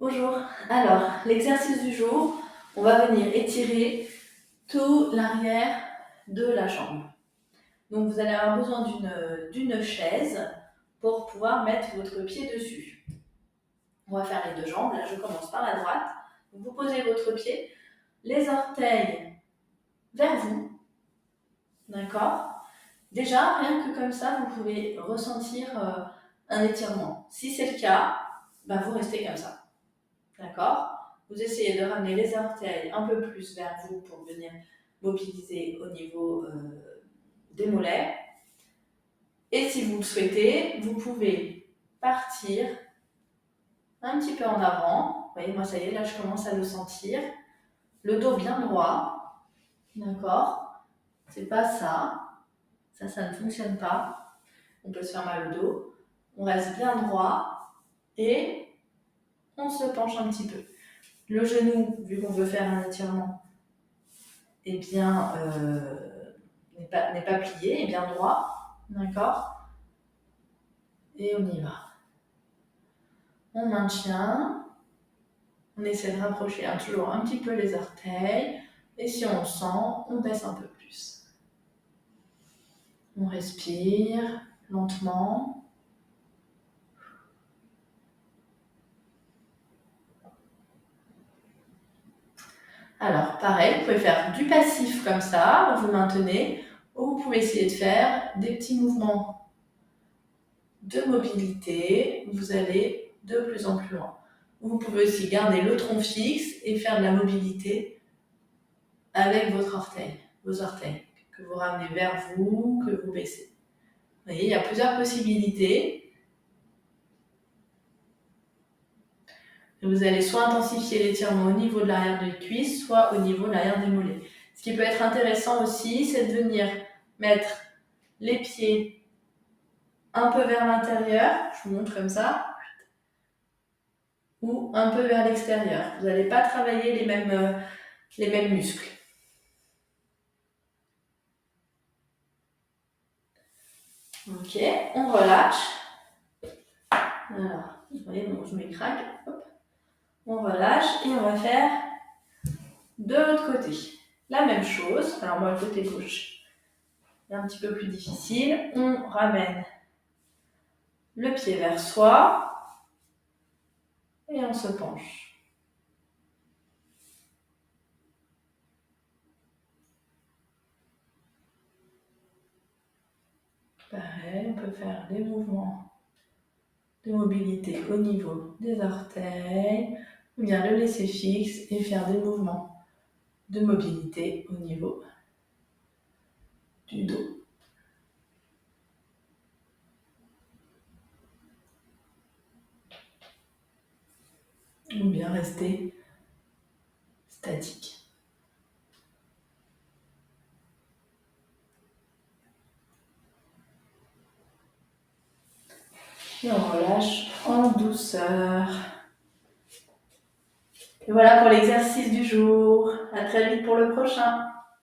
Bonjour, alors l'exercice du jour, on va venir étirer tout l'arrière de la jambe. Donc vous allez avoir besoin d'une chaise pour pouvoir mettre votre pied dessus. On va faire les deux jambes, là je commence par la droite. Vous posez votre pied, les orteils vers vous, d'accord? Déjà, rien que comme ça, vous pouvez ressentir un étirement. Si c'est le cas, vous restez comme ça. D'accord? Vous essayez de ramener les orteils un peu plus vers vous pour venir mobiliser au niveau des mollets. Et si vous le souhaitez, vous pouvez partir un petit peu en avant. Vous voyez, moi ça y est, là je commence à le sentir. Le dos bien droit. D'accord? C'est pas ça. Ça ne fonctionne pas. On peut se faire mal au dos. On reste bien droit et on se penche un petit peu. Le genou, vu qu'on veut faire un étirement, n'est pas plié, est bien droit, d'accord? Et on y va. On maintient, on essaie de rapprocher toujours un petit peu les orteils, et si on le sent, on baisse un peu plus. On respire lentement. Alors, pareil, vous pouvez faire du passif comme ça, vous maintenez, ou vous pouvez essayer de faire des petits mouvements de mobilité. Vous allez de plus en plus loin. Vous pouvez aussi garder le tronc fixe et faire de la mobilité avec vos orteils, que vous ramenez vers vous, que vous baissez. Vous voyez, il y a plusieurs possibilités. Vous allez soit intensifier l'étirement au niveau de l'arrière des cuisses, soit au niveau de l'arrière des mollets. Ce qui peut être intéressant aussi, c'est de venir mettre les pieds un peu vers l'intérieur, je vous montre comme ça, ou un peu vers l'extérieur. Vous n'allez pas travailler les mêmes muscles. Ok, on relâche. Alors, vous voyez, bon, je m'écraque. On relâche et on va faire de l'autre côté. La même chose. Alors moi, le côté gauche, c'est un petit peu plus difficile. On ramène le pied vers soi et on se penche. Pareil, on peut faire des mouvements de mobilité au niveau des orteils, ou bien le laisser fixe et faire des mouvements de mobilité au niveau du dos. Ou bien rester statique. Et on relâche en douceur. Et voilà pour l'exercice du jour. À très vite pour le prochain.